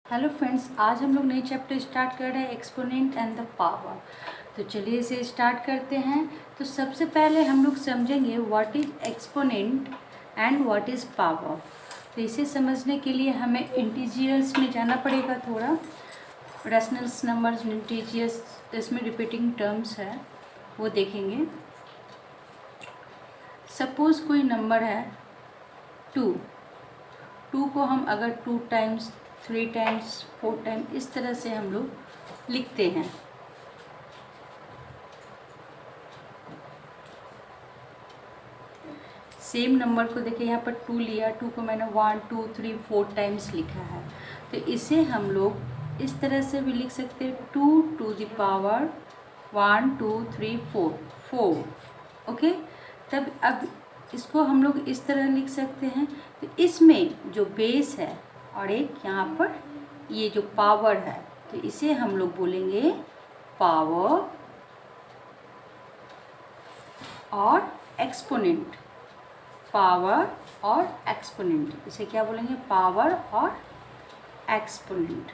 Hello friends, आज हम लोग नई चैप्टर स्टार्ट कर रहे हैं एक्सपोनेंट एंड द पावर। तो चलिए इसे स्टार्ट करते हैं। तो सबसे पहले हम लोग समझेंगे what is exponent and what is power. तो इसे समझने के लिए हमें इंटीजर्स में जाना पड़ेगा थोड़ा। रैशनल्स नंबर्स, इंटीजर्स, इसमें रिपीटिंग टर्म्स है वो देखेंगे। सपोज़ कोई नंबर है 2 को हम अगर 2 टाइम्स, 3 टाइम्स, 4 टाइम इस तरह से हम लोग लिखते हैं। सेम नंबर को देखिए, यहाँ पर 2 लिया, 2 को मैंने 1 2 3 4 टाइम्स लिखा है। तो इसे हम लोग इस तरह से भी लिख सकते हैं, 2 टू द पावर 1 2 3 4। ओके, तब अब इसको हम लोग इस तरह लिख सकते हैं। तो इसमें जो बेस है और एक यहाँ पर ये जो पावर है, तो इसे हम लोग बोलेंगे पावर और एक्सपोनेंट। पावर और एक्सपोनेंट, इसे क्या बोलेंगे? पावर और exponent.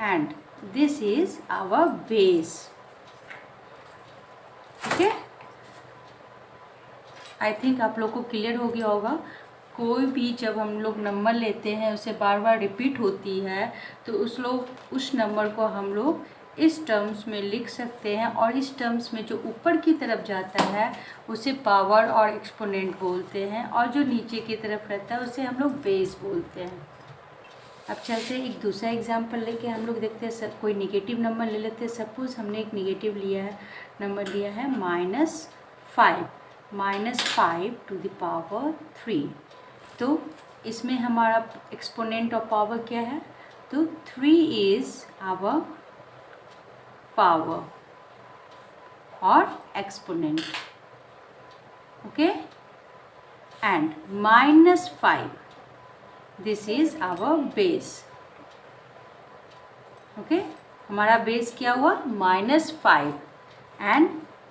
And this is our base. Okay, I think आप लोग को क्लियर हो गया होगा। कोई भी जब हम लोग नंबर लेते हैं उसे बार बार रिपीट होती है, तो उस नंबर को हम लोग इस टर्म्स में लिख सकते हैं, और इस टर्म्स में जो ऊपर की तरफ जाता है उसे पावर और एक्सपोनेंट बोलते हैं, और जो नीचे की तरफ रहता है उसे हम लोग बेस बोलते हैं। अब चलते हैं एक दूसरा एग्जांपल लेके हम लोग देखते हैं। सब कोई निगेटिव नंबर ले लेते हैं। सपोज हमने एक निगेटिव लिया है, नंबर लिया है -5 टू द पावर 3। तो इसमें हमारा एक्सपोनेंट और पावर क्या है? तो 3 इज आवर पावर और exponent. Okay, and -5, this is our base. Okay, हमारा बेस क्या हुआ? -5, एंड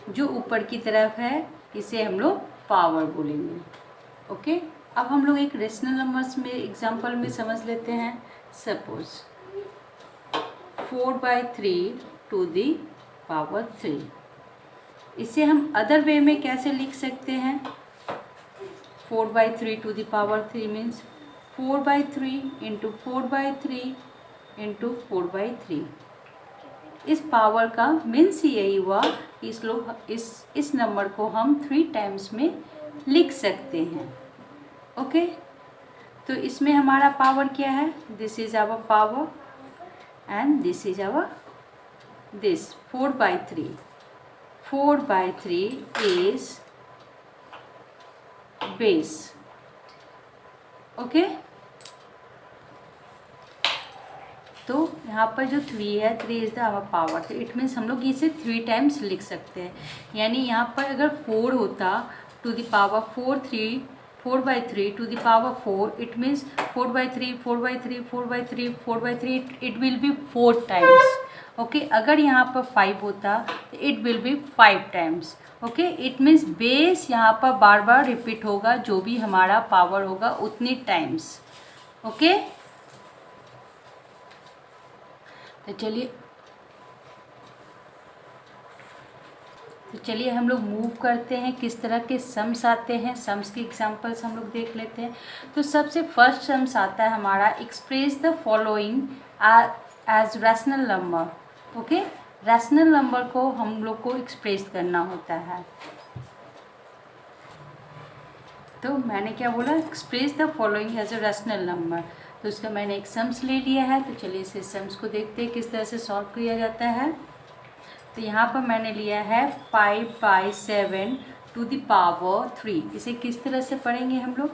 जो ऊपर की तरफ है इसे हम लोग पावर बोलेंगे। ओके, अब हम लोग एक रेशनल नंबर्स में एग्जांपल में समझ लेते हैं। सपोज 4/3 टू द पावर 3, इसे हम अदर वे में कैसे लिख सकते हैं? 4/3 to the power 3 means 4/3 into 4/3 into 4/3। इस पावर का मीन्स यही हुआ कि इस नंबर को हम 3 टाइम्स में लिख सकते हैं। ओके, तो इसमें हमारा पावर क्या है? This is our power and this is our this 4/3। 4/3 is base. Okay, तो यहाँ पर जो 3 है, 3 इज द आवर पावर, तो इट मीन्स हम लोग इसे 3 टाइम्स लिख सकते हैं। यानी यहाँ पर अगर 4 होता to the power 4/3 to the power 4, it means 4/3 4/3 4/3 4/3, it will be 4 times. Okay, अगर यहाँ पर 5 होता तो it will be 5 times. Okay, it means base यहाँ पर बार बार रिपीट होगा, जो भी हमारा पावर होगा उतनी टाइम्स। ओके, तो चलिए हम लोग मूव करते हैं, किस तरह के सम्स आते हैं। सम्स के एग्जांपल्स हम लोग देख लेते हैं। तो सबसे फर्स्ट सम्स आता है हमारा, express the following as rational number. Okay, rational number को हम लोग को एक्सप्रेस करना होता है। तो मैंने क्या बोला? Express the following as a rational number. तो उसका मैंने एक सम्स ले लिया है। तो चलिए इसे सम्स को देखते हैं किस तरह से सॉल्व किया जाता है। तो यहाँ पर मैंने लिया है 5/7 टू द पावर 3। इसे किस तरह से पढ़ेंगे हम लोग?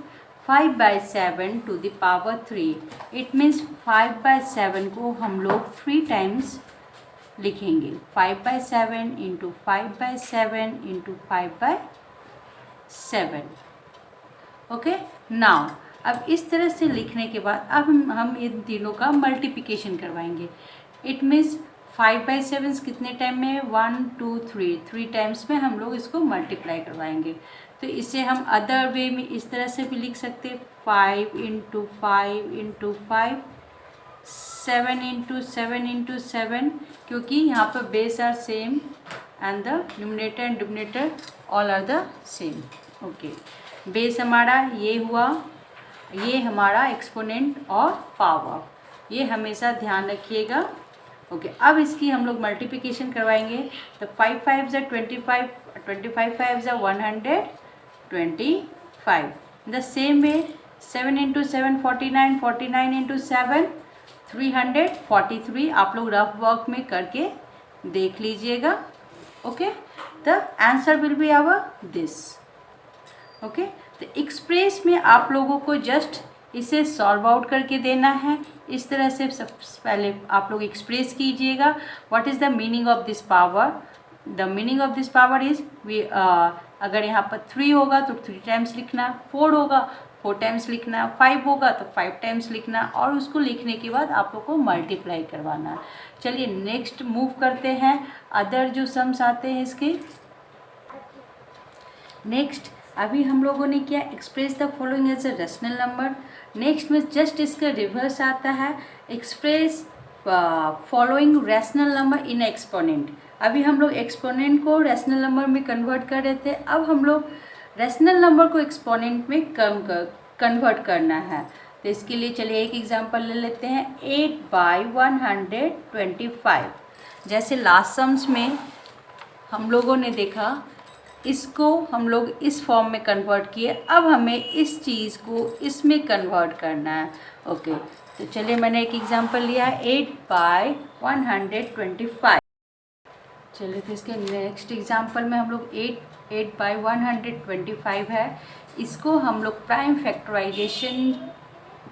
5/7 to the power 3। It means 5/7 को हम लोग 3 टाइम्स लिखेंगे। 5/7 इंटू 5/7 इंटू 5/7। ओके, नाउ अब इस तरह से लिखने के बाद अब हम इन तीनों का मल्टीप्लिकेशन करवाएंगे। इट मीन्स 5/7 कितने टाइम में? 1 2 3 टाइम्स में हम लोग इसको मल्टीप्लाई करवाएंगे। तो इसे हम अदर वे में इस तरह से भी लिख सकते हैं, 5 इंटू 5 इंटू 5, 7 इंटू 7 इंटू 7, क्योंकि यहाँ पर base are same and the numerator and denominator all are the same. Okay, base हमारा ये हुआ, ये हमारा एक्सपोनेंट और पावर, ये हमेशा ध्यान रखिएगा। ओके, अब इसकी हम लोग मल्टीप्लिकेशन करवाएंगे। तो 5 5 ज़ा 25, 25 5 ज़ा 125। The same way 7 into 7 49, 49 into 7 343। आप लोग रफ वर्क में करके देख लीजिएगा। Okay, the answer will be our this. Okay, तो एक्सप्रेस में आप लोगों को जस्ट इसे सॉल्व आउट करके देना है। इस तरह से सबसे पहले आप लोग एक्सप्रेस कीजिएगा, what is the meaning of this power. The meaning of this power is अगर यहाँ पर 3 होगा तो 3 टाइम्स लिखना, 4 होगा 4 टाइम्स लिखना, 5 होगा तो 5 टाइम्स लिखना, और उसको लिखने के बाद आप लोग को मल्टीप्लाई करवाना। चलिए नेक्स्ट मूव करते हैं, अदर जो सम्स आते हैं इसके। नेक्स्ट अभी हम लोगों ने क्या, express the following as a rational number. Next में जस्ट इसका रिवर्स आता है, express following rational number in exponent. अभी हम लोग एक्सपोनेंट को रैशनल नंबर में कन्वर्ट कर रहे थे, अब हम लोग रैशनल नंबर को एक्सपोनेंट में कन्वर्ट करना है। तो इसके लिए चलिए एक एग्जांपल ले लेते हैं, 8/125। जैसे लास्ट सम्स में हम लोगों ने देखा, इसको हम लोग इस फॉर्म में कन्वर्ट किए, अब हमें इस चीज़ को इसमें कन्वर्ट करना है। ओके, तो चलिए मैंने एक एग्जांपल लिया है, 8/125। चलिए तो इसके नेक्स्ट एग्जांपल में हम लोग 8/125 है, इसको हम लोग प्राइम फैक्टराइजेशन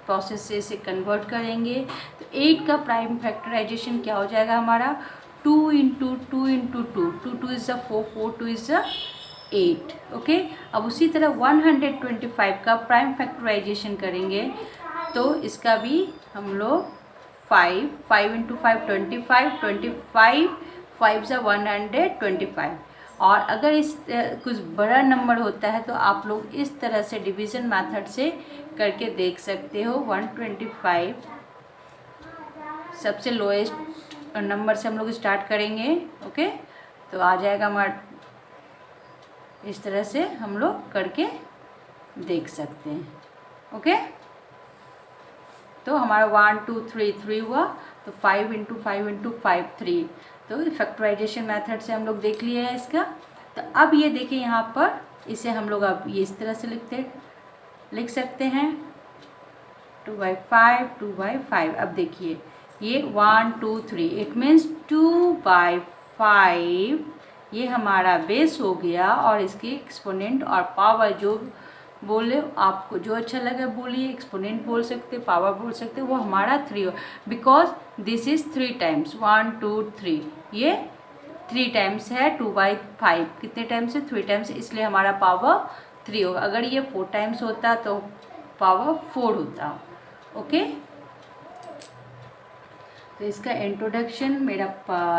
प्रोसेस से इसे कन्वर्ट करेंगे। तो 8 का प्राइम फैक्टराइजेशन क्या हो जाएगा हमारा, 2 into 2 into 2, 2 2 is 4, 4 2 is 8। Okay, अब उसी तरह 125 का प्राइम फैक्टराइजेशन करेंगे, तो इसका भी हम लोग 5 इंटू 5 25, 25 5 ज़ा 125। और अगर इस कुछ बड़ा नंबर होता है तो आप लोग इस तरह से डिवीज़न मेथड से करके देख सकते हो। 125 सबसे लोएस्ट नंबर से हम लोग स्टार्ट करेंगे। ओके, तो आ जाएगा हमारा, इस तरह से हम लोग करके देख सकते हैं। ओके, तो हमारा 1 2 3 3 हुआ, तो 5 इंटू 5 इंटू 5 3। तो फैक्टराइजेशन मेथड से हम लोग देख लिए है इसका। तो अब ये देखिए यहाँ पर इसे हम लोग अब ये इस तरह से लिख सकते हैं, 2/5 2/5। अब देखिए ये 1 2 3, इट मीन्स 2/5 ये हमारा बेस हो गया, और इसकी एक्सपोनेंट और पावर जो बोले, आपको जो अच्छा लगे बोलिए, एक्सपोनेंट बोल सकते, पावर बोल सकते, वो हमारा 3 हो, बिकॉज दिस इज़ 3 टाइम्स, 1 2 3, ये 3 टाइम्स है। 2/5 कितने टाइम्स है, 3 टाइम्स, इसलिए हमारा पावर 3 होगा। अगर ये 4 टाइम्स होता तो पावर 4 होता। ओके, तो इसका इंट्रोडक्शन मेरा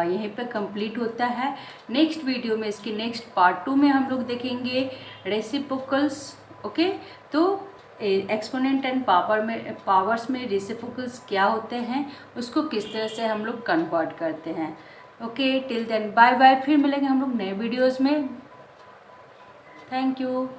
यहीं पर कंप्लीट होता है। नेक्स्ट वीडियो में इसके नेक्स्ट पार्ट 2 में हम लोग देखेंगे रेसिप्रोकल्स। ओके, तो एक्सपोनेंट एंड पावर्स में रेसिप्रोकल्स क्या होते हैं, उसको किस तरह से हम लोग कन्वर्ट करते हैं। Okay, till then bye bye, फिर मिलेंगे हम लोग नए वीडियोज़ में। Thank you.